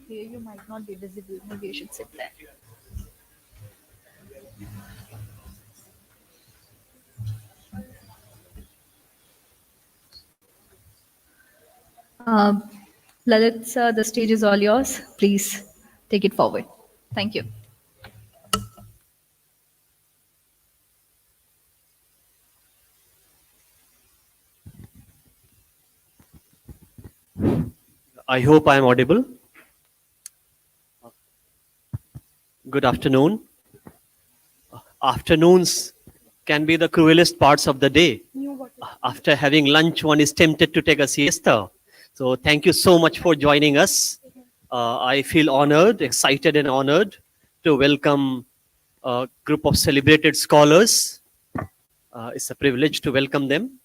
hear you might not be visible. Maybe you should sit there. Um, Lalit, sir, the stage is all yours. Please take it forward. Thank you. I hope I am audible. Good afternoon. Afternoons can be the cruelest parts of the day. After having lunch, one is tempted to take a siesta. So thank you so much for joining us. I feel honored, excited and honored to welcome a group of celebrated scholars. It's a privilege to welcome them.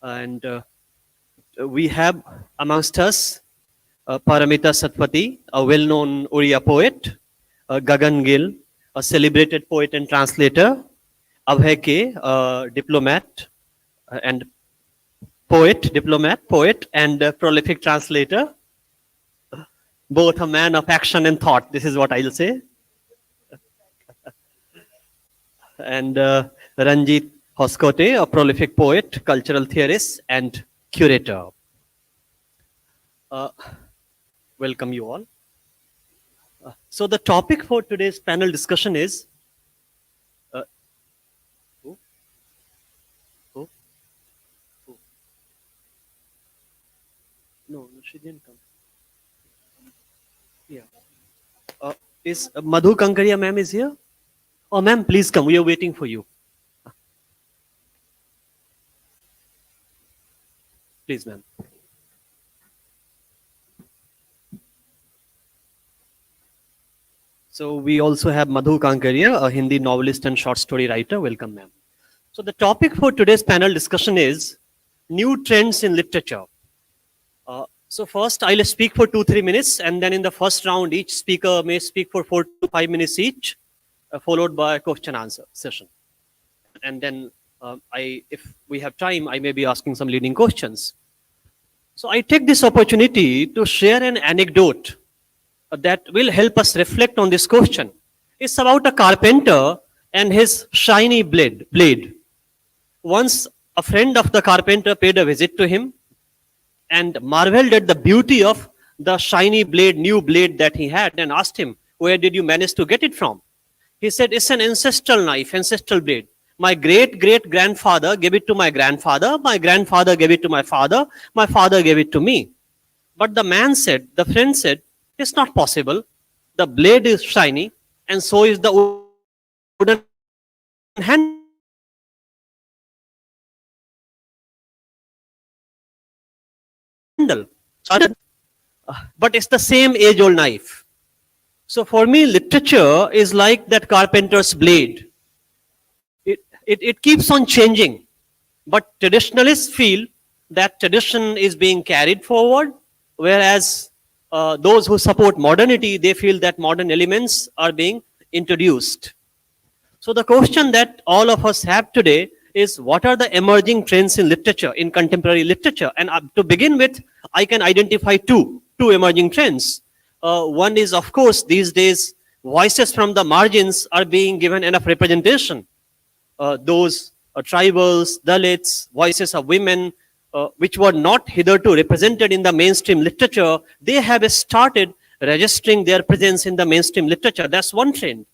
And we have amongst us Paramita Satapathy, a well-known Oriya poet, Gagan Gill, a celebrated poet and translator, Abhay, a diplomat and poet, and a prolific translator, both a man of action and thought. This is what I'll say. And Ranjit, Hoskote, a prolific poet, cultural theorist, and curator. Welcome you all. So the topic for today's panel discussion is No, she didn't come. Yeah. Is Madhu Kanakria ma'am is here? Oh, ma'am, please come. We are waiting for you. Please, ma'am. So we also have Madhu Kanakria, a Hindi novelist and short story writer. Welcome, ma'am. So the topic for today's panel discussion is new trends in literature. So first, I'll speak for 2-3 minutes, and then in the first round, each speaker may speak for 4 to 5 minutes each, followed by a question-answer session. And then, if we have time, I may be asking some leading questions. So I take this opportunity to share an anecdote that will help us reflect on this question. It's about a carpenter and his shiny blade. Once a friend of the carpenter paid a visit to him and marveled at the beauty of the shiny blade, new blade that he had, and asked him, where did you manage to get it from? He said, it's an ancestral knife, ancestral blade. My great-great-grandfather gave it to my grandfather gave it to my father gave it to me. But the friend said, it's not possible. The blade is shiny, and so is the wooden handle. But it's the same age-old knife. So for me, literature is like that carpenter's blade. It keeps on changing. But traditionalists feel that tradition is being carried forward, whereas those who support modernity, they feel that modern elements are being introduced. So the question that all of us have today is, what are the emerging trends in literature, in contemporary literature? And to begin with, I can identify two emerging trends. One is, of course, these days, voices from the margins are being given enough representation. Those tribals, Dalits, voices of women, which were not hitherto represented in the mainstream literature, they have started registering their presence in the mainstream literature. That's one trend.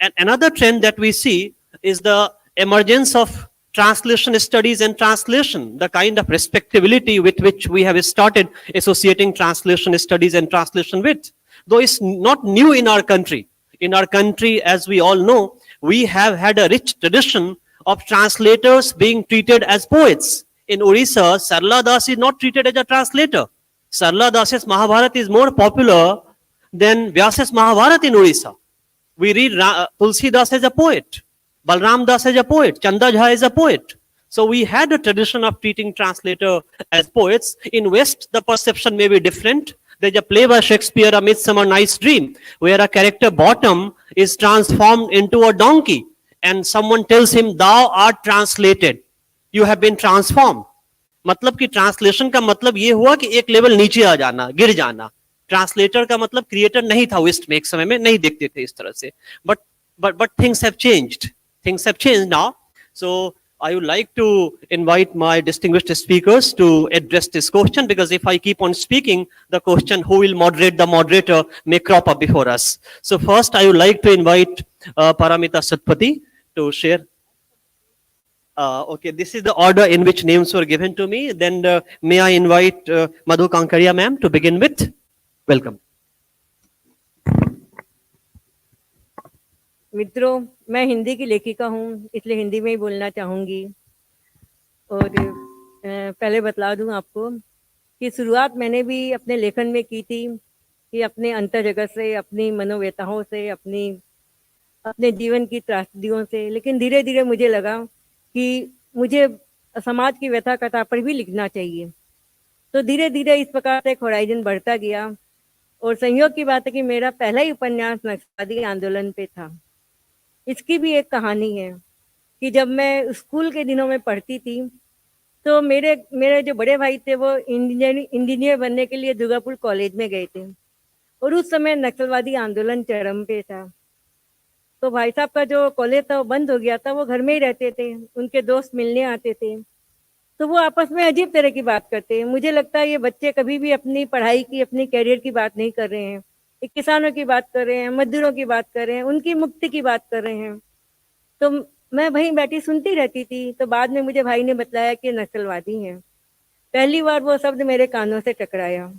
And another trend that we see is the emergence of translation studies and translation, the kind of respectability with which we have started associating translation studies and translation with. Though it's not new in our country. In our country, as we all know, we have had a rich tradition of translators being treated as poets. In Orissa, Sarla Das is not treated as a translator. Sarla Das's Mahabharata is more popular than Vyasa's Mahabharata in Orissa. We read Tulsi Das as a poet, Balram Das as a poet, Chanda Jha as a poet. So we had a tradition of treating translator as poets. In West, the perception may be different. There's a play by Shakespeare, A Midsummer Night's Dream, where a character Bottom is transformed into a donkey, and someone tells him, thou art translated. You have been transformed. मतलब कि translation का मतलब ये हुआ कि एक level नीचे आ जाना, गिर जाना. ट्रांसलेटर का मतलब क्रिएटर नहीं था वेस्ट में, एक समय में नहीं देखते थे इस तरह से, but things have changed, things have changed now. So I would like to invite my distinguished speakers to address this question, because if I keep on speaking, the question who will moderate the moderator may crop up before us. So first I would like to invite Paramita Satapathy to share. Okay, this is the order in which names were given to me. Then may I invite Madhu Kanakria ma'am to begin with. Welcome. मित्रों, मैं हिंदी की लेखिका हूँ, इसलिए हिंदी में ही बोलना चाहूँगी. और पहले बतला दूँ आपको कि शुरुआत मैंने भी अपने लेखन में की थी, कि अपने अंतर जगत से, अपनी मनोव्यथाओं से, अपने जीवन की त्रासदियों से. लेकिन धीरे धीरे मुझे लगा कि मुझे समाज की व्यथा कथा पर भी लिखना चाहिए. तो धीरे धीरे इस प्रकार से एक होराइजन बढ़ता गया. और संयोग की बात है कि मेरा पहला ही उपन्यास नक्सलवादी आंदोलन पे था. इसकी भी एक कहानी है कि जब मैं स्कूल के दिनों में पढ़ती थी, तो मेरे जो बड़े भाई थे वो इंजीनियर बनने के लिए दुर्गापुर कॉलेज में गए थे. और उस समय नक्सलवादी आंदोलन चरम पे था. तो भाई साहब का जो कॉलेज था वो बंद हो गया था. वो घर में ही रहते थे, उनके दोस्त मिलने आते थे. तो वो आपस में अजीब तरह की बात करते हैं. मुझे लगता है ये बच्चे कभी भी अपनी पढ़ाई की, अपनी कैरियर की बात नहीं कर रहे हैं. एक किसानों की बात कर रहे हैं, मजदूरों की बात कर रहे हैं, उनकी मुक्ति की बात कर रहे हैं. तो मैं वहीं बैठी सुनती रहती थी. तो बाद में मुझे भाई ने बताया कि नक्सलवादी हैं. पहली बार वो शब्द मेरे कानों से टकराया.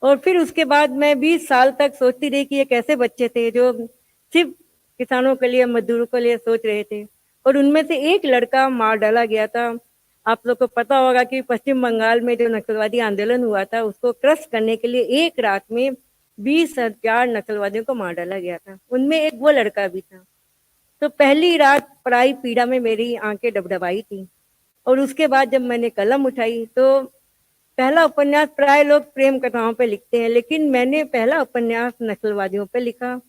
और फिर उसके बाद मैं 20 साल तक सोचती रही कि ये कैसे बच्चे थे जो सिर्फ किसानों के लिए, मजदूरों के लिए सोच रहे थे. और उनमें से एक लड़का मार डाला गया था. आप लोग को पता होगा कि पश्चिम बंगाल में जो नक्सलवादी आंदोलन हुआ था, उसको क्रश करने के लिए एक रात में 20,000 नक्सलवादियों को मार डाला गया था. उनमें एक वो लड़का भी था. तो पहली रात पढ़ाई पीड़ा में मेरी आंखें डबडबाई थी. और उसके बाद जब मैंने कलम उठाई, तो पहला उपन्यास, प्राय लोग प्रेम कथाओं पे लिखते हैं, लेकिन मैंने पहला उपन्यास नक्सलवादियों पे लिखा,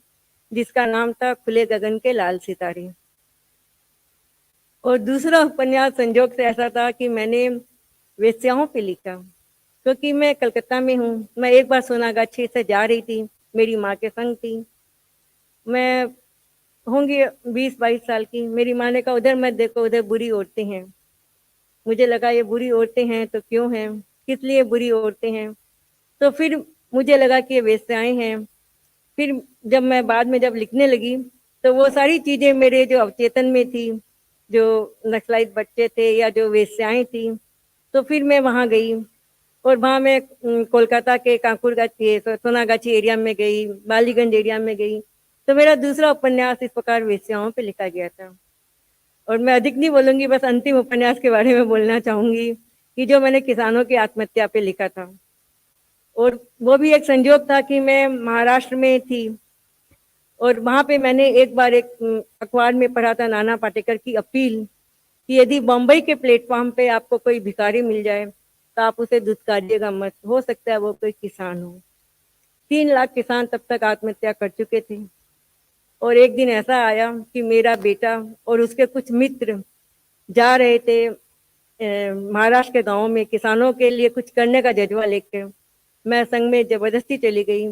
जिसका नाम था खुले गगन के लाल सितारे. और दूसरा उपन्यास संजोग से ऐसा था कि मैंने वेश्याओं पे लिखा, क्योंकि मैं कलकत्ता में हूँ. मैं एक बार सोनागाछी से जा रही थी, मेरी माँ के संग थी. मैं होंगी 20-22 साल की. मेरी माँ ने कहा उधर मत देखो, उधर बुरी औरतें हैं. मुझे लगा ये बुरी औरतें हैं तो क्यों हैं, किस लिए बुरी औरतें हैं. तो फिर मुझे लगा कि ये वेश्याएं हैं. फिर जब मैं बाद में जब लिखने लगी, तो वो सारी चीज़ें मेरे जो अवचेतन में थी, जो नक्सलाइट बच्चे थे या जो वेश्याएं थी, तो फिर मैं वहाँ गई. और वहाँ मैं कोलकाता के काकुरगाछी, सोनागाछी एरिया में गई, बालीगंज एरिया में गई. तो मेरा दूसरा उपन्यास इस प्रकार वेश्याओं पे लिखा गया था. और मैं अधिक नहीं बोलूँगी, बस अंतिम उपन्यास के बारे में बोलना चाहूँगी कि जो मैंने किसानों की आत्महत्या पे लिखा था. और वो भी एक संयोग था कि मैं महाराष्ट्र में थी. और वहाँ पे मैंने एक बार एक अखबार में पढ़ा था नाना पाटेकर की अपील कि यदि बम्बई के प्लेटफॉर्म पे आपको कोई भिखारी मिल जाए तो आप उसे दुत्कारिएगा मत, हो सकता है वो कोई किसान हो. 3 लाख किसान तब तक आत्महत्या कर चुके थे. और एक दिन ऐसा आया कि मेरा बेटा और उसके कुछ मित्र जा रहे थे महाराष्ट्र के गाँव में किसानों के लिए कुछ करने का जज्बा लेकर. मैं संग में जबरदस्ती चली गई.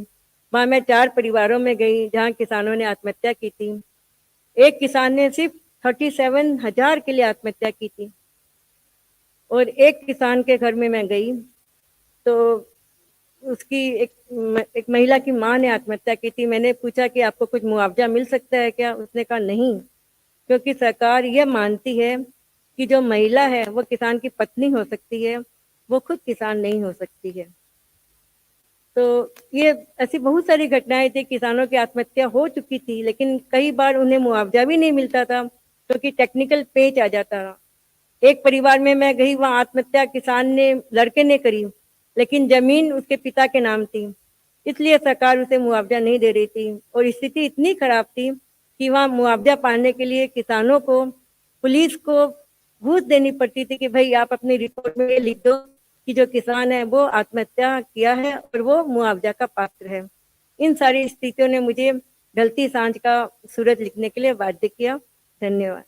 वहाँ मैं 4 परिवारों में गई जहाँ किसानों ने आत्महत्या की थी. एक किसान ने सिर्फ 37,000 के लिए आत्महत्या की थी. और एक किसान के घर में मैं गई तो उसकी एक महिला की माँ ने आत्महत्या की थी. मैंने पूछा कि आपको कुछ मुआवजा मिल सकता है क्या. उसने कहा नहीं, क्योंकि सरकार यह मानती है कि जो महिला है वो किसान की पत्नी हो सकती है, वो खुद किसान नहीं हो सकती है. तो ये ऐसी बहुत सारी घटनाएं थी. किसानों की आत्महत्या हो चुकी थी, लेकिन कई बार उन्हें मुआवजा भी नहीं मिलता था, क्योंकि टेक्निकल पेच आ जाता था. एक परिवार में मैं गई, वहाँ आत्महत्या किसान ने, लड़के ने करी, लेकिन जमीन उसके पिता के नाम थी, इसलिए सरकार उसे मुआवजा नहीं दे रही थी. और स्थिति इतनी खराब थी कि वहाँ मुआवजा पाने के लिए किसानों को, पुलिस को घूस देनी पड़ती थी कि भाई आप अपनी रिपोर्ट में लिख दो कि जो किसान है वो आत्महत्या किया है और वो मुआवजा का पात्र है. इन सारी स्थितियों ने मुझे ढलती सांझ का सूरज लिखने के लिए बाध्य किया. धन्यवाद.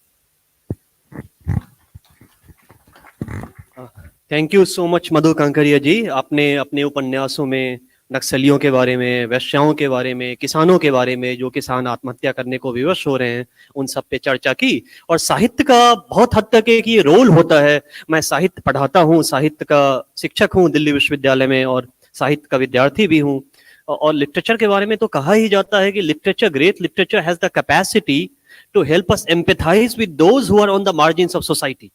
थैंक यू सो मच मधु कांकरिया जी. आपने अपने उपन्यासों में नक्सलियों के बारे में, वैश्याओं के बारे में, किसानों के बारे में, जो किसान आत्महत्या करने को विवश हो रहे हैं, उन सब पे चर्चा की। और साहित्य का बहुत हद तक एक ये रोल होता है। मैं साहित्य पढ़ाता हूँ, साहित्य का शिक्षक हूँ दिल्ली विश्वविद्यालय में, और साहित्य का विद्यार्थी भी हूँ। और लिटरेचर के बारे में तो कहा ही जाता है कि literature, great literature has the capacity to help us empathize with those who are on the margins of society.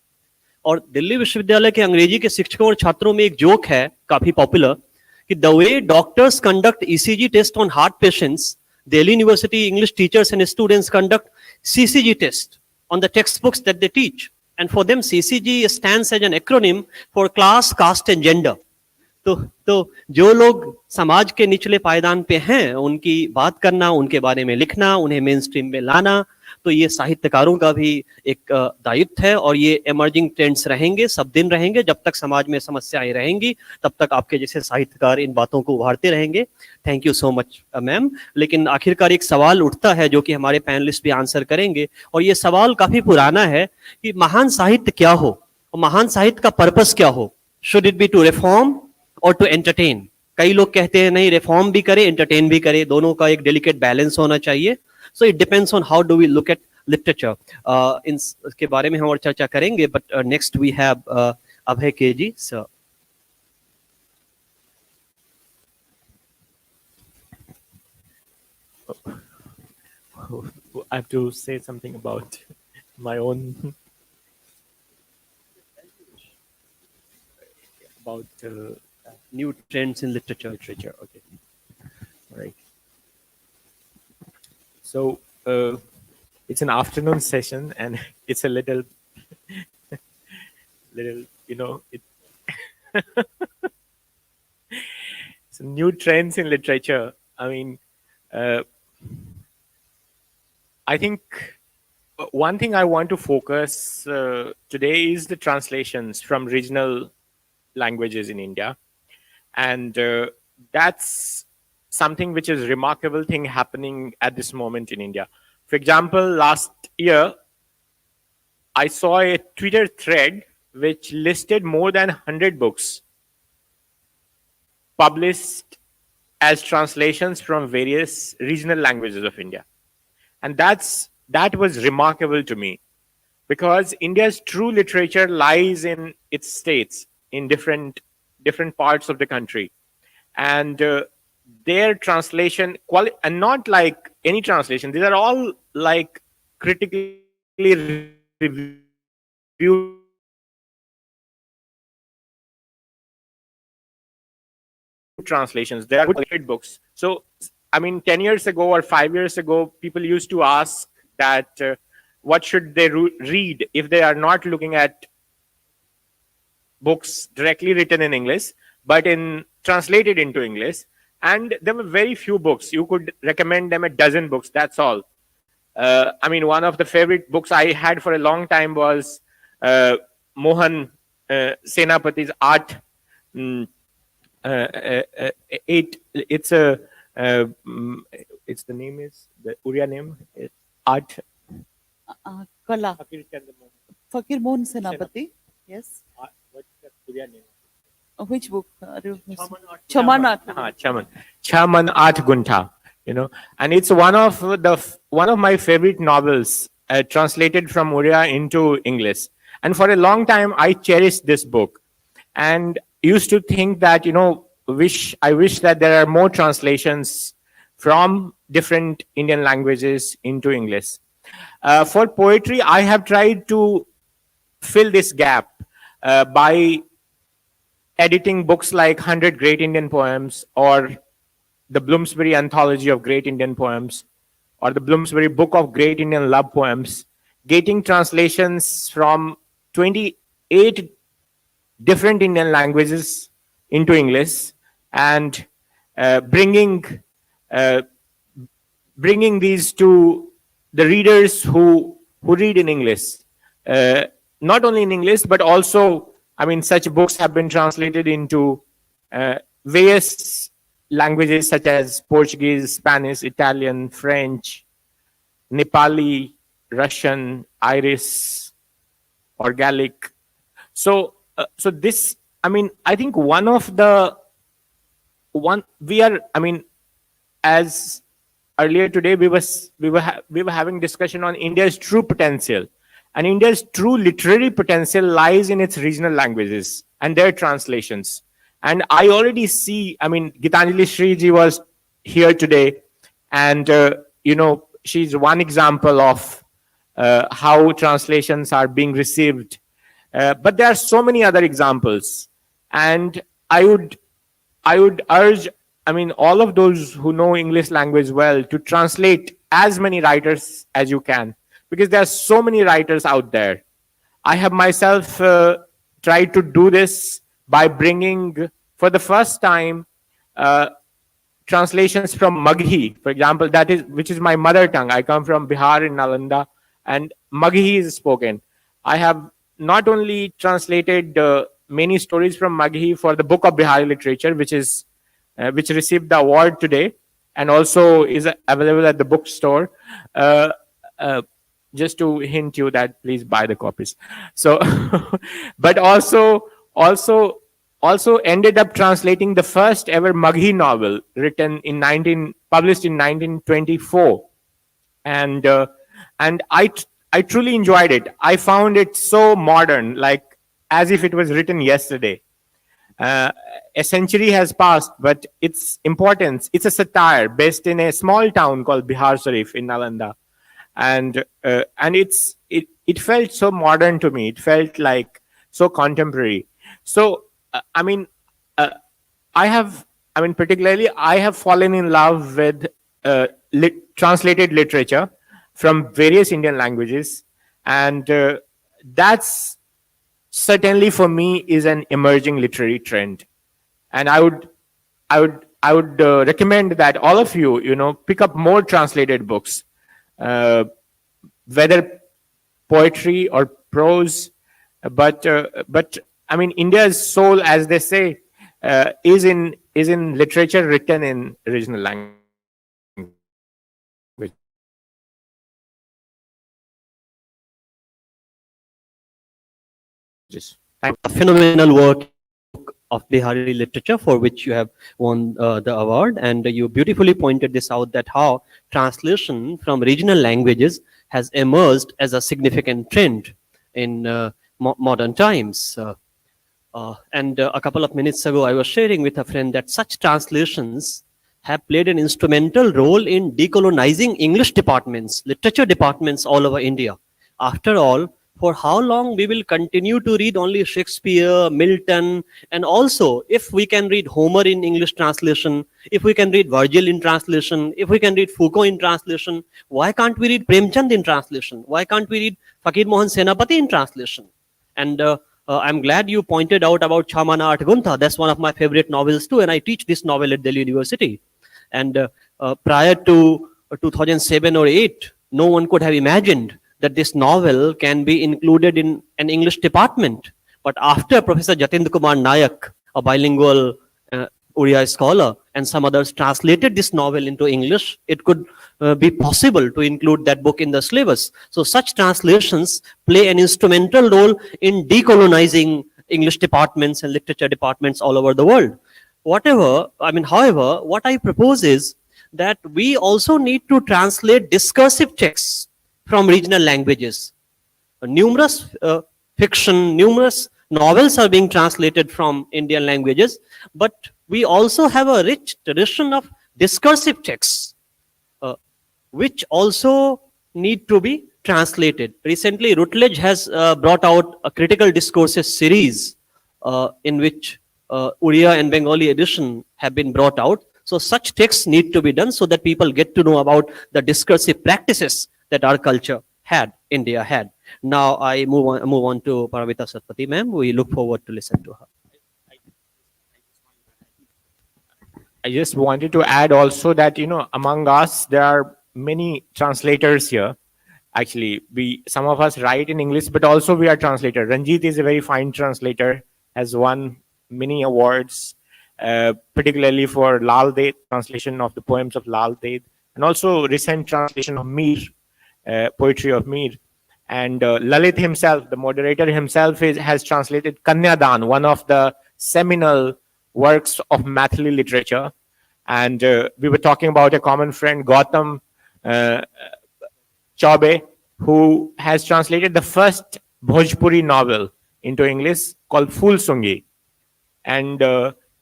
और दिल्ली विश्वविद्यालय के अंग्रेजी के शिक्षकों और छात्रों में एक जोक है, काफी पॉपुलर, कि the way doctors conduct ECG test on heart patients, Delhi university English teachers and students conduct CCG test on the textbooks that they teach, and for them CCG stands as an acronym for class, caste and gender. तो जो लोग समाज के निचले पायदान पे हैं, उनकी बात करना, उनके बारे में लिखना, उन्हें मेन स्ट्रीम में लाना, तो ये साहित्यकारों का भी एक दायित्व है। और ये इमर्जिंग ट्रेंड्स रहेंगे, सब दिन रहेंगे। जब तक समाज में समस्याएं रहेंगी, तब तक आपके जैसे साहित्यकार इन बातों को उभारते रहेंगे। Thank you so much ma'am. लेकिन आखिरकार एक सवाल उठता है जो कि हमारे पैनलिस्ट भी आंसर करेंगे, और ये सवाल काफी पुराना है कि महान साहित्य क्या हो, और महान साहित्य का पर्पस क्या हो। Should it be to reform और टू एंटरटेन? कई लोग कहते हैं नहीं, रिफॉर्म भी करे, एंटरटेन भी करे, दोनों का एक डेलिकेट बैलेंस होना चाहिए। So it depends on how do we look at literature. इसके बारे में हम और चर्चा करेंगे, but next we have Abhay K ji sir. I have to say something about my own about new trends in literature. Okay, all right. So it's an afternoon session, and it's a little, some new trends in literature. I mean, I think one thing I want to focus today is the translations from regional languages in India, and that's something which is remarkable thing happening at this moment in India. For example, last year I saw a Twitter thread which listed more than 100 books published as translations from various regional languages of India. And that was remarkable to me, because India's true literature lies in its states, in different parts of the country, and their translation and not like any translation. These are all like critically reviewed translations. They are good books. So I mean, 10 years ago or 5 years ago, people used to ask that what should they read if they are not looking at books directly written in English, but translated into English. And there were very few books. You could recommend them a dozen books, that's all. I mean, one of the favorite books I had for a long time was Mohan Senapathi's Art. It's the name is, the Uriya name is Art. Kala. Fakir Mohan Senapathy. Yes. What's the Uriya name? Which book? Chaman. Chaman Art Guntha. And it's one of my favorite novels, translated from Uriya into English. And for a long time, I cherished this book, and used to think that I wish that there are more translations from different Indian languages into English. For poetry, I have tried to fill this gap by editing books like 100 Great Indian Poems, or the Bloomsbury Anthology of Great Indian Poems, or the Bloomsbury Book of Great Indian Love Poems, getting translations from 28 different Indian languages into English, and bringing these to the readers who read in English. Not only in English, but also, I mean, such books have been translated into various languages such as Portuguese, Spanish, Italian, French, Nepali, Russian, Irish, or Gaelic. So this, I mean, I think one of the we are, I mean, as earlier today we were having discussion on India's true potential, and India's true literary potential lies in its regional languages and their translations. And I already see, I mean, Gitanjali Shriji was here today, and she's one example of how translations are being received. But there are so many other examples, and I would urge, I mean, all of those who know English language well to translate as many writers as you can, because there are so many writers out there. I have myself tried to do this by bringing, for the first time, translations from Maghi, for example, which is my mother tongue. I come from Bihar in Nalanda, and Maghi is spoken. I have not only translated many stories from Maghi for the Book of Bihari Literature, which received the award today, and also is available at the bookstore. Just to hint you that please buy the copies. So, but also ended up translating the first ever Maghi novel written published in 1924, and I truly enjoyed it. I found it so modern, like as if it was written yesterday. A century has passed, but its importance, it's a satire based in a small town called Bihar Sharif in Nalanda. And it felt so modern to me. It felt like so contemporary. So, particularly, I have fallen in love with translated literature from various Indian languages. And that's certainly for me is an emerging literary trend. And I would recommend that all of you, pick up more translated books, whether poetry or prose. But I mean, India's soul, as they say, is in literature written in regional language. A phenomenal work of Bihari literature for which you have won the award, and you beautifully pointed this out, that how translation from regional languages has emerged as a significant trend in modern times. And a couple of minutes ago, I was sharing with a friend that such translations have played an instrumental role in decolonizing English departments, literature departments all over India. After all, for how long we will continue to read only Shakespeare, Milton, and also if we can read Homer in English translation, if we can read Virgil in translation, if we can read Foucault in translation, why can't we read Premchand in translation? Why can't we read Fakir Mohan Senapati in translation? And I'm glad you pointed out about Chamana Atguntha. That's one of my favorite novels too, and I teach this novel at Delhi University. And prior to 2007 or 8, no one could have imagined that this novel can be included in an English department. But after Professor Jatendra Kumar Nayak, a bilingual Oriya scholar, and some others translated this novel into English, it could be possible to include that book in the syllabus. So such translations play an instrumental role in decolonizing English departments and literature departments all over the world. However, what I propose is that we also need to translate discursive texts from regional languages. Numerous fiction, numerous novels are being translated from Indian languages, but we also have a rich tradition of discursive texts, which also need to be translated. Recently, Routledge has brought out a critical discourses series in which Oriya and Bengali edition have been brought out. So such texts need to be done so that people get to know about the discursive practices that our culture had, India had. Now I move on to Paramita Satapathy ma'am. We look forward to listen to her. I just wanted to add also that, among us, there are many translators here. Actually, some of us write in English, but also we are translators. Ranjit is a very fine translator, has won many awards, particularly for Lal Ded, translation of the poems of Lal Ded, and also recent translation of Mir, poetry of Mir. And Lalit himself, the moderator himself, has translated Kanyadan, one of the seminal works of Mathili literature. And we were talking about a common friend, Gautam Chaube, who has translated the first Bhojpuri novel into English called Phul Sungi. And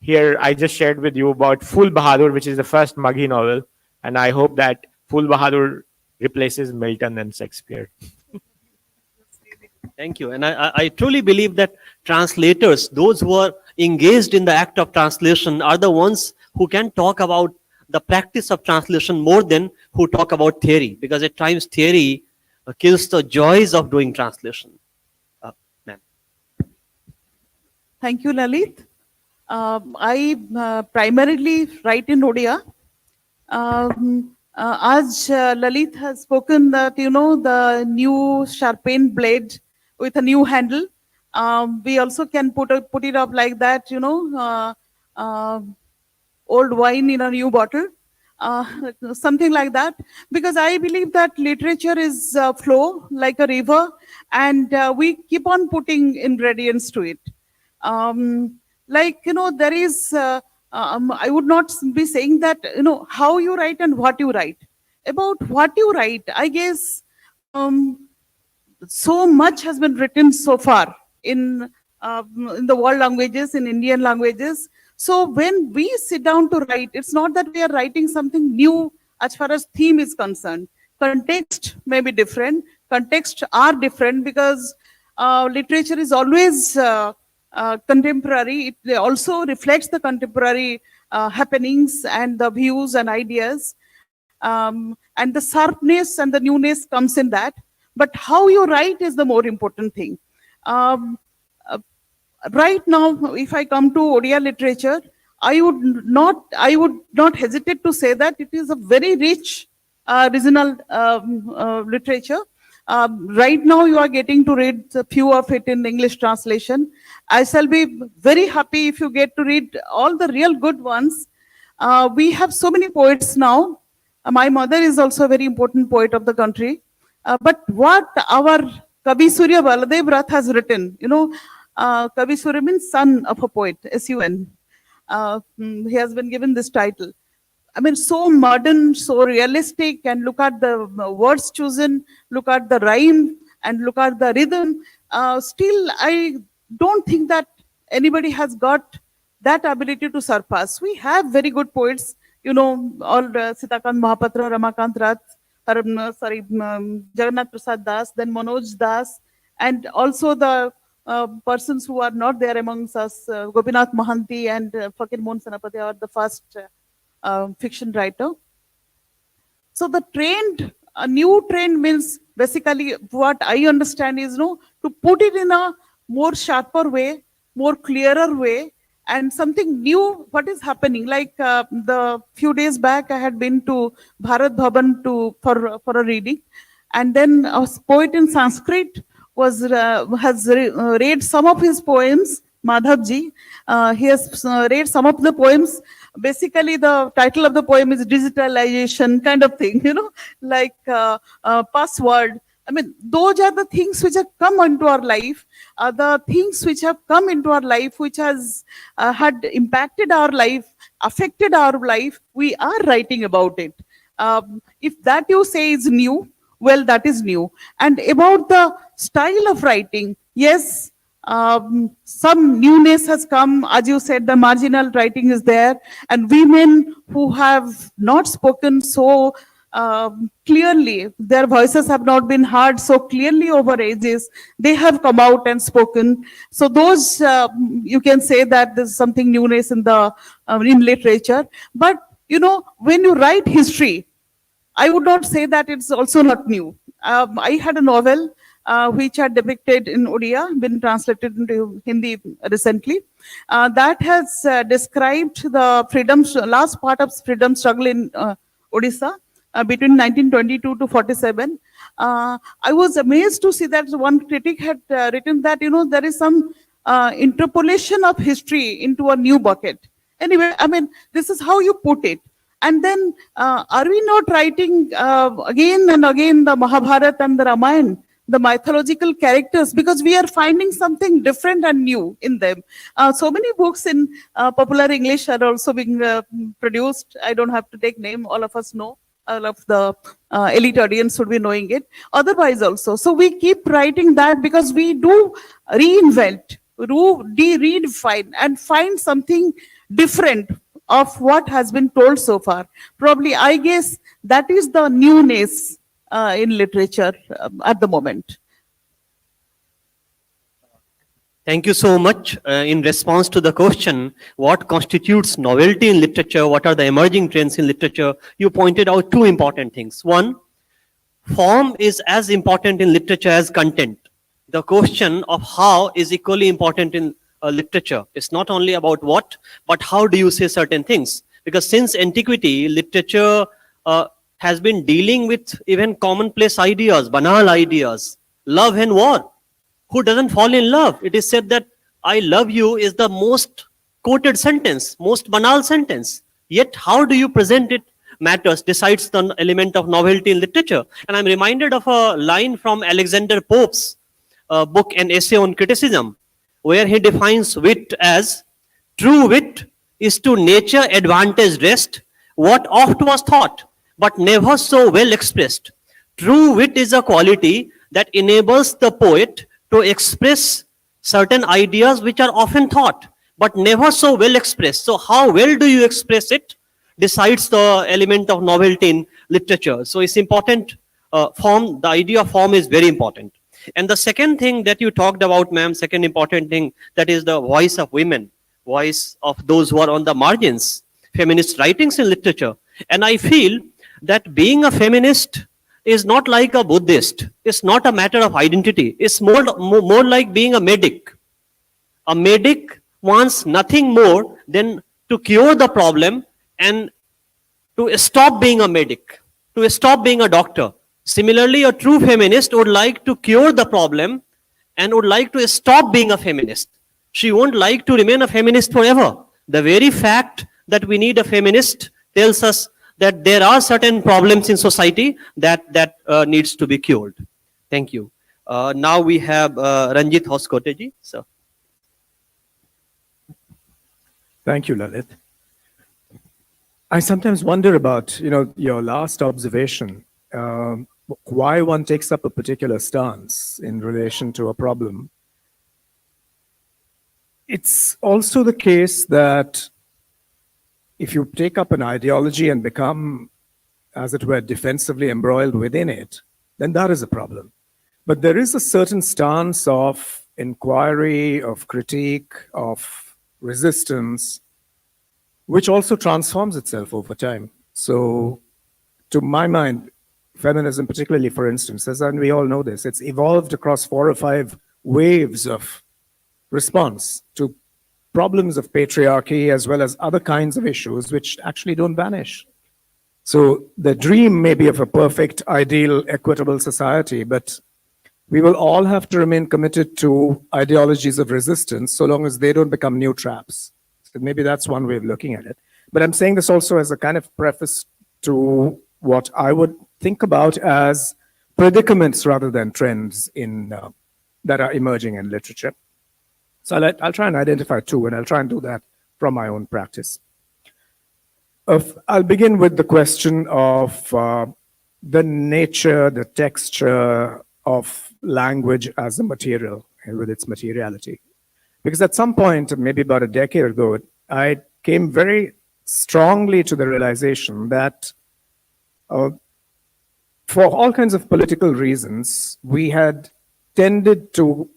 here I just shared with you about Phul Bahadur, which is the first Maghi novel. And I hope that Phul Bahadur replaces Milton and Shakespeare. Thank you. And I truly believe that translators, those who are engaged in the act of translation, are the ones who can talk about the practice of translation more than who talk about theory, because at times theory kills the joys of doing translation. Ma'am. Thank you, Lalit. I primarily write in Odia. As Lalit has spoken that, the new sharpened blade with a new handle, we also can put it up like that, old wine in a new bottle, something like that. Because I believe that literature is a flow like a river, and we keep on putting ingredients to it. There is, I would not be saying that, how you write and what you write. About what you write, I guess so much has been written so far in the world languages, in Indian languages. So when we sit down to write, it's not that we are writing something new as far as theme is concerned. Context may be different. Contexts are different because literature is always contemporary. It also reflects the contemporary happenings and the views and ideas. And the sharpness and the newness comes in that. But how you write is the more important thing. Right now, if I come to Odia literature, I would not hesitate to say that it is a very rich regional literature. Right now, you are getting to read a few of it in English translation. I shall be very happy if you get to read all the real good ones. We have so many poets now. My mother is also a very important poet of the country. But what our Kavi Surya Baladev Rath has written, Kavi Surya means son of a poet, S-U-N. He has been given this title. I mean, so modern, so realistic, and look at the words chosen, look at the rhyme, and look at the rhythm. Still, I don't think that anybody has got that ability to surpass. We have very good poets, all Sitakant Mahapatra, Ramakant Rath, Jagannath Prasad Das, then Manoj Das, and also the persons who are not there amongst us, Gopinath Mahanti and Fakir Mohan Senapati are the first fiction writer. So the trend, a new trend means basically what I understand is to put it in a more sharper way, more clearer way, and something new. What is happening? Like the few days back, I had been to Bharat Bhavan for a reading, and then a poet in Sanskrit has read some of his poems. Madhavji, he has read some of the poems. Basically, the title of the poem is digitalization kind of thing, like password. I mean, those are the things which have come into our life, the things which have come into our life, which has had impacted our life, affected our life. We are writing about it. If that you say is new, well, that is new. And about the style of writing, yes, some newness has come. As you said, the marginal writing is there, and women who have not spoken so clearly, their voices have not been heard so clearly over ages, they have come out and spoken. So those, you can say that there's something newness in the in literature. But when you write history, I would not say that it's also not new. I had a novel which had depicted in Odia, been translated into Hindi recently. That has described the last part of freedom struggle in Odisha between 1922 to 47. I was amazed to see that one critic had written that, there is some interpolation of history into a new bucket. Anyway, I mean, this is how you put it. And then, are we not writing again and again the Mahabharata and the Ramayana? the mythological characters, because we are finding something different and new in them. So many books in popular English are also being produced. I don't have to take name, all of us know. All of the elite audience would be knowing it. Otherwise also. So we keep writing that because we do reinvent, redefine and find something different of what has been told so far. Probably, I guess, that is the newness in literature at the moment. Thank you so much. In response to the question, what constitutes novelty in literature? What are the emerging trends in literature? You pointed out two important things. One, form is as important in literature as content. The question of how is equally important in literature. It's not only about what, but how do you say certain things? Because since antiquity, literature has been dealing with even commonplace ideas, banal ideas, love and war. Who doesn't fall in love? It is said that I love you is the most quoted sentence, most banal sentence. Yet how do you present it matters, decides the element of novelty in literature. And I'm reminded of a line from Alexander Pope's book, An Essay on Criticism, where he defines wit as, true wit is to nature advantage rest, what oft was thought, but never so well expressed. True wit is a quality that enables the poet to express certain ideas which are often thought, but never so well expressed. So how well do you express it decides the element of novelty in literature. So it's important, form, the idea of form is very important. And the second thing that you talked about, ma'am, second important thing, that is the voice of women, voice of those who are on the margins, feminist writings in literature. And I feel that being a feminist is not like a Buddhist. It's not a matter of identity. It's more like being a medic. A medic wants nothing more than to cure the problem and to stop being a medic, to stop being a doctor. Similarly, a true feminist would like to cure the problem and would like to stop being a feminist. She won't like to remain a feminist forever. The very fact that we need a feminist tells us that there are certain problems in society that needs to be cured. Thank you. Now we have Ranjit Hoskote ji. So. Thank you, Lalit. I sometimes wonder about, your last observation, why one takes up a particular stance in relation to a problem. It's also the case that if you take up an ideology and become, as it were, defensively embroiled within it, then that is a problem. But there is a certain stance of inquiry, of critique, of resistance, which also transforms itself over time. So, to my mind, feminism, particularly, for instance, and we all know this, it's evolved across 4 or 5 waves of response to problems of patriarchy as well as other kinds of issues which actually don't vanish. So the dream may be of a perfect, ideal, equitable society, but we will all have to remain committed to ideologies of resistance so long as they don't become new traps. So maybe that's one way of looking at it. But I'm saying this also as a kind of preface to what I would think about as predicaments rather than trends in that are emerging in literature. So I'll try and identify 2, and I'll try and do that from my own practice. I'll begin with the question of the nature, the texture of language as a material, and with its materiality. Because at some point, maybe about a decade ago, I came very strongly to the realization that for all kinds of political reasons, we had tended to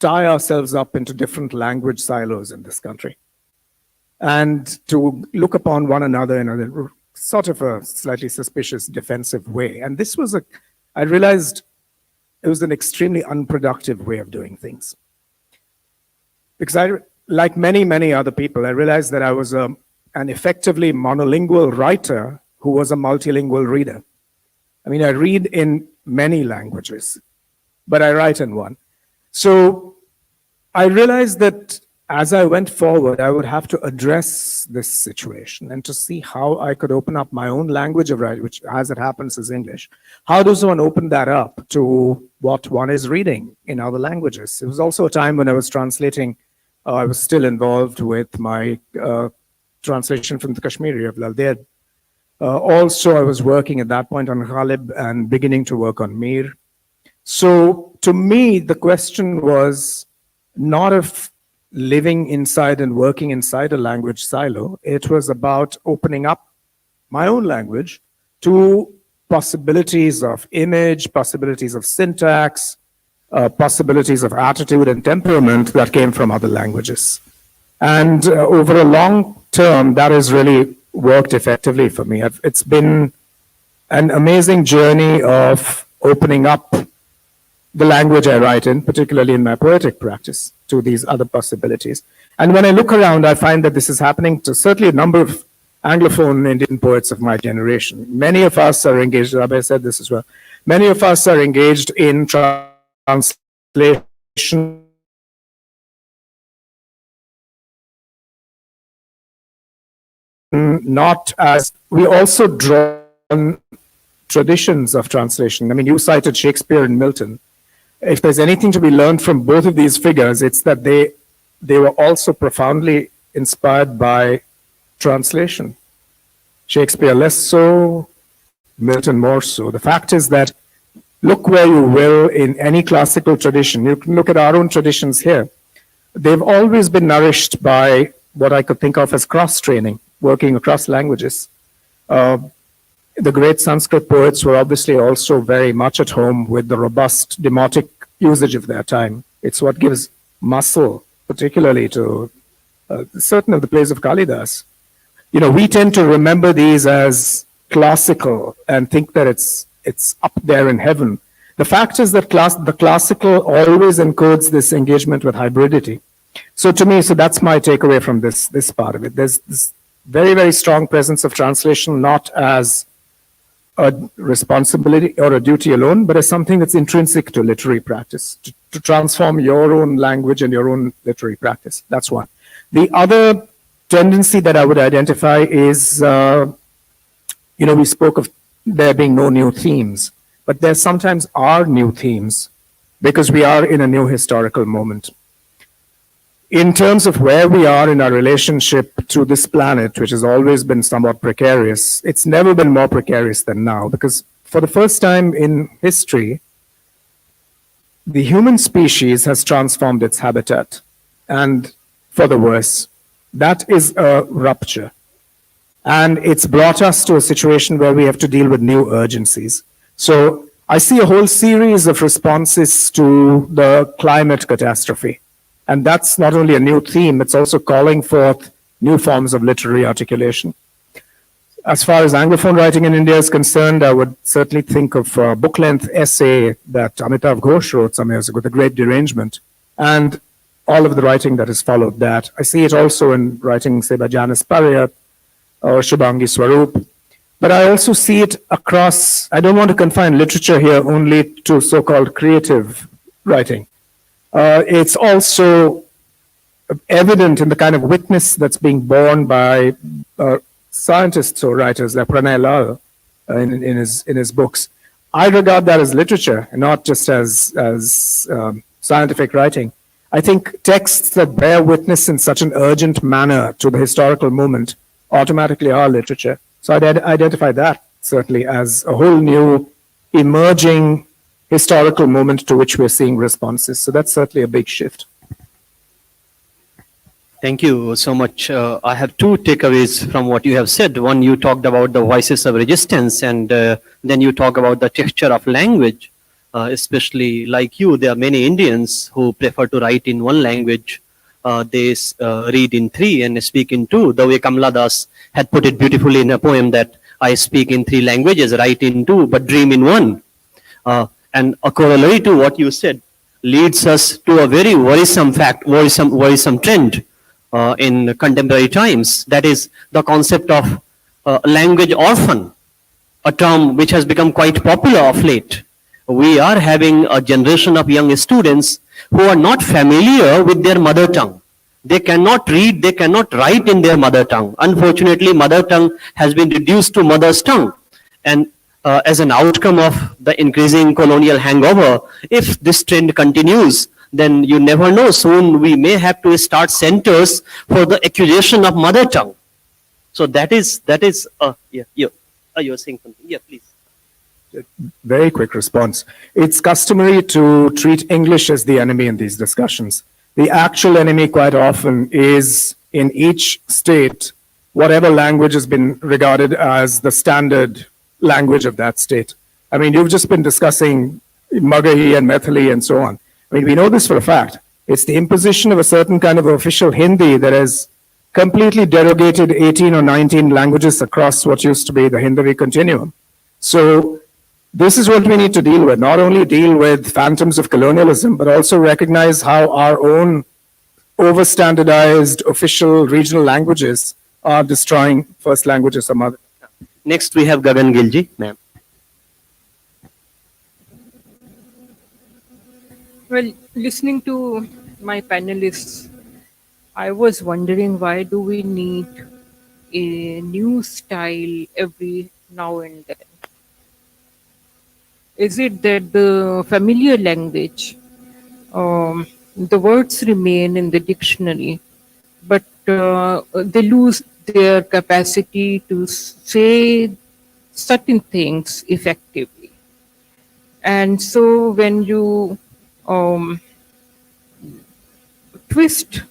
tie ourselves up into different language silos in this country and to look upon one another in a sort of a slightly suspicious, defensive way. And this was I realized it was an extremely unproductive way of doing things. Because like many, many other people, I realized that I was an effectively monolingual writer who was a multilingual reader. I mean, I read in many languages, but I write in one. So I realized that as I went forward, I would have to address this situation and to see how I could open up my own language of writing, which, as it happens, is English. How does one open that up to what one is reading in other languages? It was also a time when I was translating. I was still involved with my translation from the Kashmiri of Lalit. Also, I was working at that point on Ghalib and beginning to work on Mir. So to me, the question was not of living inside and working inside a language silo. It was about opening up my own language to possibilities of image, possibilities of syntax, possibilities of attitude and temperament that came from other languages. And over a long term, that has really worked effectively for me. It's been an amazing journey of opening up the language I write in, particularly in my poetic practice, to these other possibilities. And when I look around, I find that this is happening to certainly a number of Anglophone Indian poets of my generation. Many of us are engaged, Abhay said this as well, many of us are engaged in translation not as, we also draw on traditions of translation. I mean, you cited Shakespeare and Milton. If there's anything to be learned from both of these figures, it's that they were also profoundly inspired by translation. Shakespeare less so, Milton more so. The fact is that look where you will in any classical tradition. You can look at our own traditions here. They've always been nourished by what I could think of as cross-training, working across languages. The great Sanskrit poets were obviously also very much at home with the robust demotic usage of their time. It's what gives muscle, particularly to certain of the plays of Kalidas. You know, we tend to remember these as classical and think that it's up there in heaven. The fact is that the classical always encodes this engagement with hybridity. So to me, so that's my takeaway from this part of it. There's this very, very strong presence of translation, not as a responsibility or a duty alone, but as something that's intrinsic to literary practice, to transform your own language and your own literary practice. That's one. The other tendency that I would identify is, we spoke of there being no new themes, but there sometimes are new themes because we are in a new historical moment. In terms of where we are in our relationship to this planet, which has always been somewhat precarious, it's never been more precarious than now, because for the first time in history, the human species has transformed its habitat, and for the worse. That is a rupture. And it's brought us to a situation where we have to deal with new urgencies. So I see a whole series of responses to the climate catastrophe. And that's not only a new theme, it's also calling forth new forms of literary articulation. As far as Anglophone writing in India is concerned, I would certainly think of a book-length essay that Amitav Ghosh wrote some years ago, The Great Derangement, and all of the writing that has followed that. I see it also in writing, say, by Janice Pariyat or Shubhangi Swaroop. But I also see it across, I don't want to confine literature here only to so-called creative writing. It's also evident in the kind of witness that's being borne by scientists or writers like Pranay Lal in his books. I regard that as literature, not just as scientific writing. I think texts that bear witness in such an urgent manner to the historical moment automatically are literature. So I'd identify that certainly as a whole new emerging historical moment to which we're seeing responses. So that's certainly a big shift. Thank you so much. I have two takeaways from what you have said. One, you talked about the voices of resistance, and then you talk about the texture of language. Especially like you, there are many Indians who prefer to write in one language. They read in three and speak in two. The way Kamala Das had put it beautifully in a poem that I speak in three languages, write in two, but dream in one. And a corollary to what you said leads us to a very worrisome trend in contemporary times. That is the concept of language orphan, a term which has become quite popular of late. We are having a generation of young students who are not familiar with their mother tongue. They cannot read, they cannot write in their mother tongue. Unfortunately, mother tongue has been reduced to mother's tongue. And as an outcome of the increasing colonial hangover, if this trend continues, then you never know. Soon we may have to start centers for the acquisition of mother tongue. So that is, you were saying something. Yeah, please. Very quick response. It's customary to treat English as the enemy in these discussions. The actual enemy quite often is in each state, whatever language has been regarded as the standard language of that state. I mean, you've just been discussing Magahi and Maithili and so on. I mean, we know this for a fact. It's the imposition of a certain kind of official Hindi that has completely derogated 18 or 19 languages across what used to be the Hindavi continuum. So this is what we need to deal with, not only deal with phantoms of colonialism, but also recognize how our own over-standardized official regional languages are destroying first languages of mother. Next, we have Gagan Gilji, ma'am. Well, listening to my panelists, I was wondering, why do we need a new style every now and then? Is it that the familiar language, the words remain in the dictionary, but they lose their capacity to say certain things effectively? And so when you twist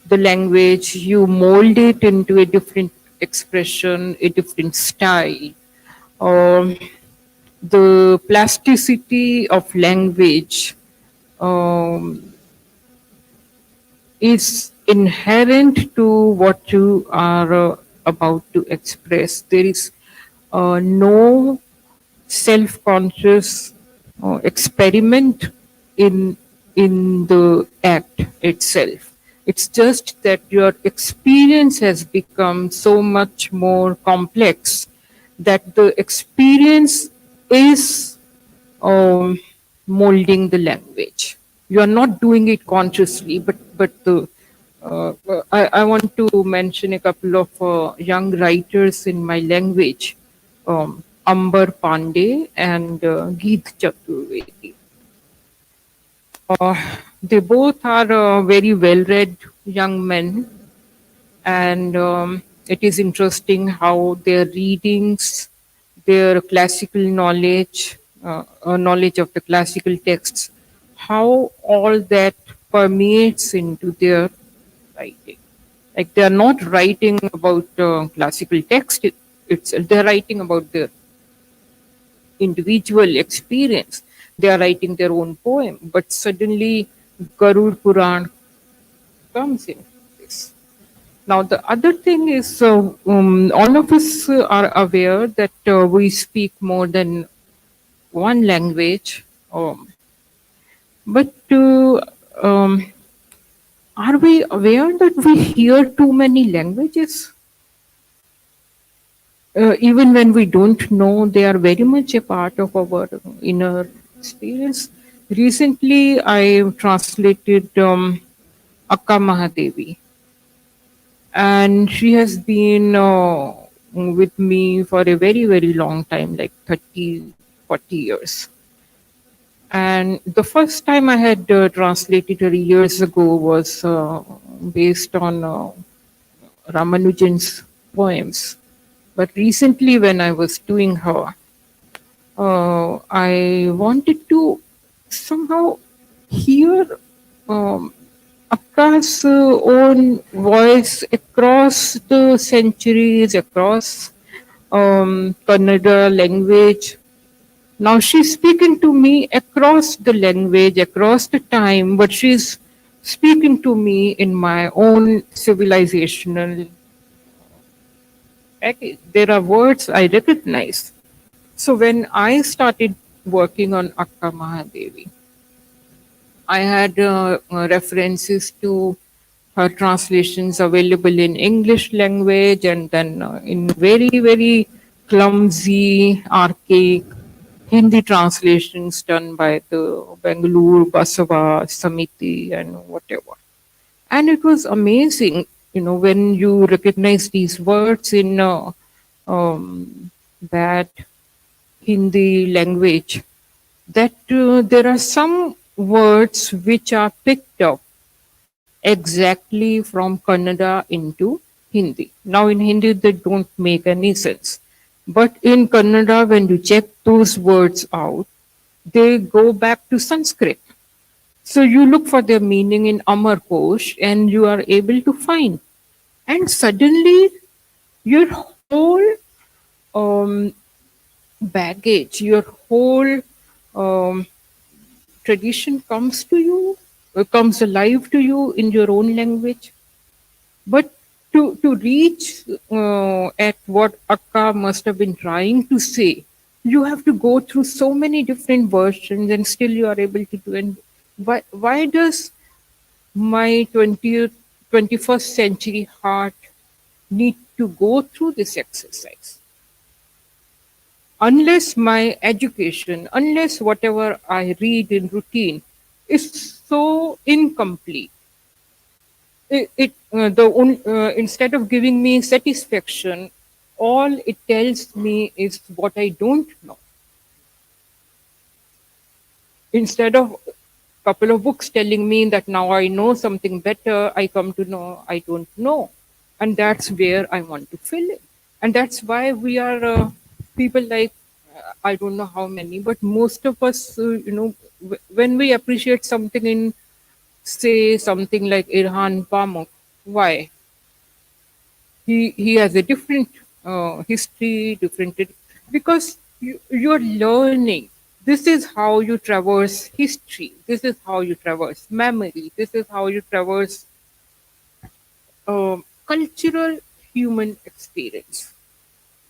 the language, you mold it into a different expression, a different style. The plasticity of language is inherent to what you are about to express. There is no self-conscious experiment in the act itself. It's just that your experience has become so much more complex that the experience is molding the language. You are not doing it consciously, but I want to mention a couple of young writers in my language, Ambar Pandey and Geet Chaturvedi. They both are very well-read young men, and it is interesting how their readings, their classical knowledge, knowledge of the classical texts, how all that permeates into their writing. Like, they are not writing about classical text itself, they are writing about their individual experience. They are writing their own poem, but suddenly Garud Puran comes in this. Now, the other thing is, all of us are aware that we speak more than one language, but are we aware that we hear too many languages? Even when we don't know, they are very much a part of our inner experience. Recently, I translated Akka Mahadevi, and she has been with me for a very, very long time, like 30, 40 years. And the first time I had translated her years ago was based on Ramanujan's poems. But recently, when I was doing her, I wanted to somehow hear Akka's own voice across the centuries, across Kannada language. Now she's speaking to me across the language, across the time, but she's speaking to me in my own civilizational package. There are words I recognize. So when I started working on Akka Mahadevi, I had references to her translations available in English language, and then in very, very clumsy, archaic Hindi translations done by the Bangalore Basava Samiti and whatever. And it was amazing, when you recognize these words in that Hindi language, that there are some words which are picked up exactly from Kannada into Hindi. Now in Hindi they don't make any sense. But in Kannada, when you check those words out, they go back to Sanskrit. So you look for their meaning in Amar Kosh and you are able to find. And suddenly your whole baggage, your whole tradition comes to you, comes alive to you in your own language. But to reach at what Akka must have been trying to say, you have to go through so many different versions and still you are able to do. And why does my 21st century heart need to go through this exercise? Unless my education, unless whatever I read in routine is so incomplete, instead of giving me satisfaction, all it tells me is what I don't know. Instead of a couple of books telling me that now I know something better, I come to know I don't know. And that's where I want to fill in. And that's why we are people like, I don't know how many, but most of us, when we appreciate something in, say, something like Irhan Pamuk, why? He has a different history, because you're learning. This is how you traverse history. This is how you traverse memory. This is how you traverse cultural human experience,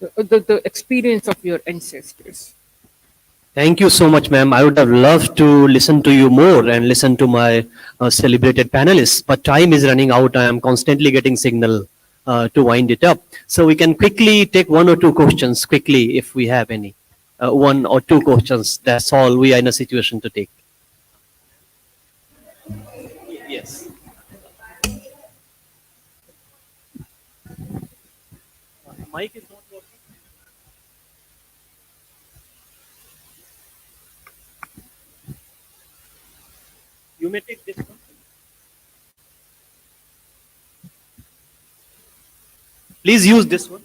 the experience of your ancestors. Thank you so much, ma'am. I would have loved to listen to you more and listen to my celebrated panelists, but time is running out. I am constantly getting signal to wind it up. So we can quickly take one or two questions quickly if we have any. One or two questions. That's all we are in a situation to take. Yes. Mic is not working. You may take this one. Please use this one.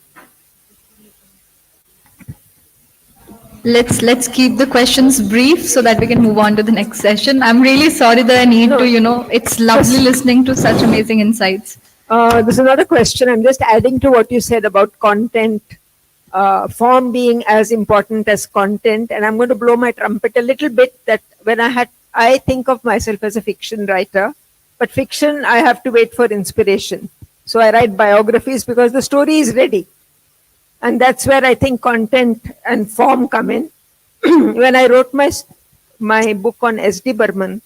Let's keep the questions brief so that we can move on to the next session. I'm really sorry that I need to, it's lovely listening to such amazing insights. There's another question. I'm just adding to what you said about content, form being as important as content. And I'm going to blow my trumpet a little bit that when I think of myself as a fiction writer, but fiction, I have to wait for inspiration. So I write biographies because the story is ready. And that's where I think content and form come in. When I wrote my book on S.D. Burman,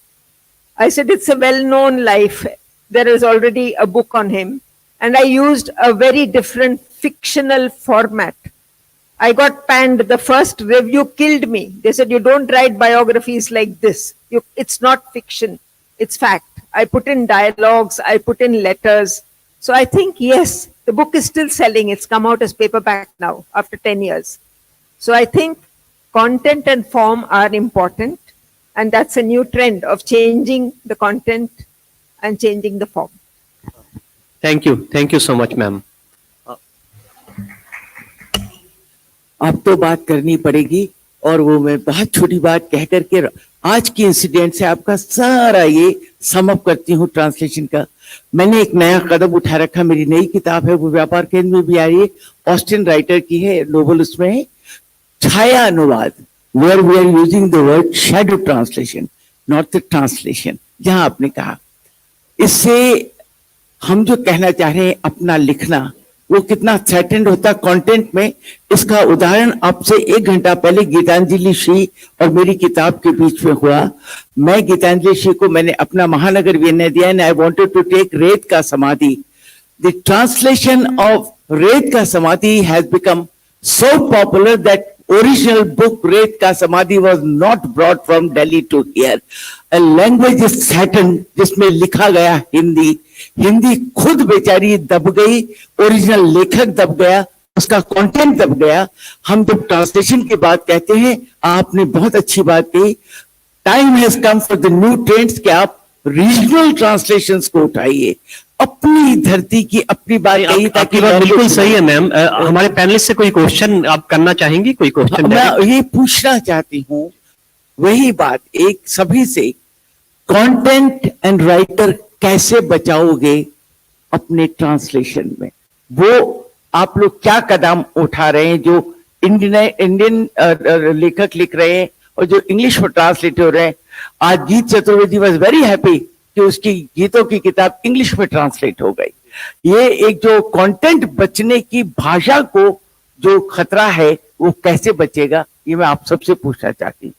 I said it's a well-known life. There is already a book on him. And I used a very different fictional format. I got panned. The first review killed me. They said, you don't write biographies like this. It's not fiction. It's fact. I put in dialogues. I put in letters. So I think, yes, the book is still selling. It's come out as paperback now after 10 years. So I think content and form are important. And that's a new trend of changing the content and changing the form. Thank you. Thank you so much, ma'am. अब तो बात करनी पड़ेगी और वो मैं बहुत छोटी बात कह करके आज की इंसिडेंट से आपका सारा ये सम अप करती हूँ ट्रांसलेशन का। मैंने एक नया कदम उठा रखा। मेरी नई किताब है, वो व्यापार केंद्र में भी आ रही है, ऑस्टिन राइटर की है, नोबल उसमें है, छाया अनुवाद, where we are using the word shadow translation, not the translation, जहां आपने कहा। इससे हम जो कहना चाह रहे हैं अपना लिखना, वो कितना थ्रेटेंड होता कंटेंट में। इसका उदाहरण अब से 1 घंटा पहले गीतांजलि श्री और मेरी किताब के बीच में हुआ। मैं गीतांजलि श्री को मैंने अपना महानगर विनय दिया and I wanted to take Ret ka Samadhi. The translation of Ret ka Samadhi has become so popular that original book Red Ka Samadhi was not brought from Delhi to here. A language is Saturn, जिसमें लिखा गया हिंदी, हिंदी खुद बेचारी दब गई, ओरिजिनल लेखक दब गया, उसका कंटेंट दब गया. हम जब ट्रांसलेशन की बात कहते हैं, आपने बहुत अच्छी बात कही. Time has come for the new trends कि आप रीजनल ट्रांसलेशंस को उठाइए, अपनी धरती की अपनी बात कही. आपकी बात बिल्कुल सही है मैम. हमारे पैनलिस्ट से कोई क्वेश्चन आप करना चाहेंगी? कोई क्वेश्चन? मैं ये पूछना चाहती हूँ, वही बात एक सभी से, कंटेंट एंड राइटर कैसे बचाओगे अपने ट्रांसलेशन में? वो आप लोग क्या कदम उठा रहे हैं? जो इंडियन लेखक लिख रहे हैं और जो इंग्लिश में ट्रांसलेट हो रहे हैं. आज गीत चतुर्वेदी वॉज वेरी हैप्पी कि उसकी गीतों की किताब इंग्लिश में ट्रांसलेट हो गई. ये एक जो कंटेंट बचने की भाषा को जो खतरा है वो कैसे बचेगा, ये मैं आप सबसे पूछना चाहती हूँ.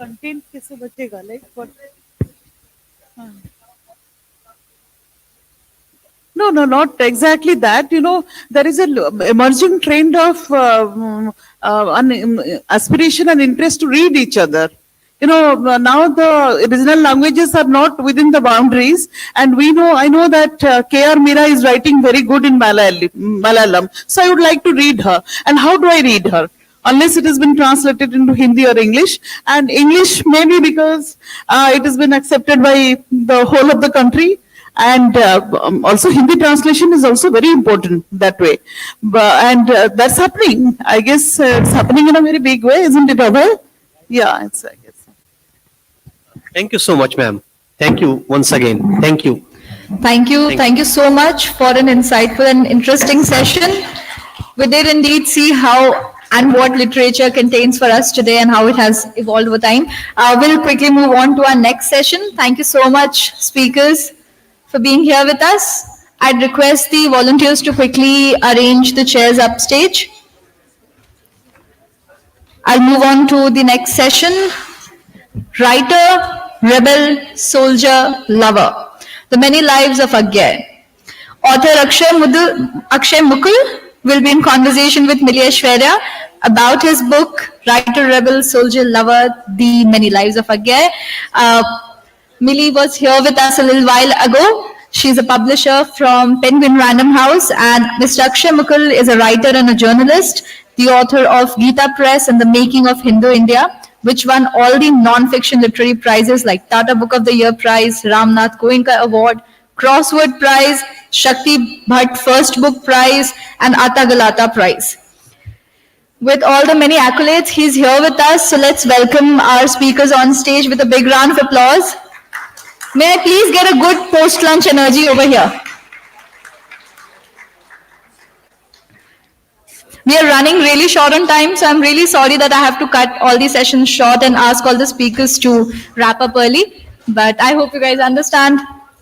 कंटेंट कैसे बचेगा? Like what? No, no, not exactly that. You know, there is an emerging trend of aspiration and interest to read each other. You know, now the original languages are not within the boundaries, and I know that K.R. Meera is writing very good in Malayalam. So I would like to read her. And how do I read her? Unless it has been translated into Hindi or English. And English maybe because it has been accepted by the whole of the country. And also Hindi translation is also very important that way. And that's happening. I guess it's happening in a very big way, isn't it, Abhay? Yeah, I guess. Thank you so much, ma'am. Thank you once again. Thank you. Thank you. Thank you so much for an insightful and interesting session. We did indeed see how and what literature contains for us today and how it has evolved over time. We'll quickly move on to our next session. Thank you so much, speakers, for being here with us. I'd request the volunteers to quickly arrange the chairs upstage. I'll move on to the next session. Writer, rebel, soldier, lover. The many lives of Abhay. Author Akshay Mukul will be in conversation with Millie Aishwarya about his book, Writer, Rebel, Soldier, Lover, The Many Lives of Abhay. Millie was here with us a little while ago. She's a publisher from Penguin Random House, and Mr. Akshay Mukul is a writer and a journalist, the author of Gita Press and The Making of Hindu India, which won all the non-fiction literary prizes like Tata Book of the Year Prize, Ramnath Goenka Award, Crossword Prize, Shakti Bhatt First Book Prize, and Ata Galata Prize. With all the many accolades, he's here with us. So let's welcome our speakers on stage with a big round of applause. May I please get a good post-lunch energy over here? We are running really short on time, so I'm really sorry that I have to cut all the sessions short and ask all the speakers to wrap up early. But I hope you guys understand.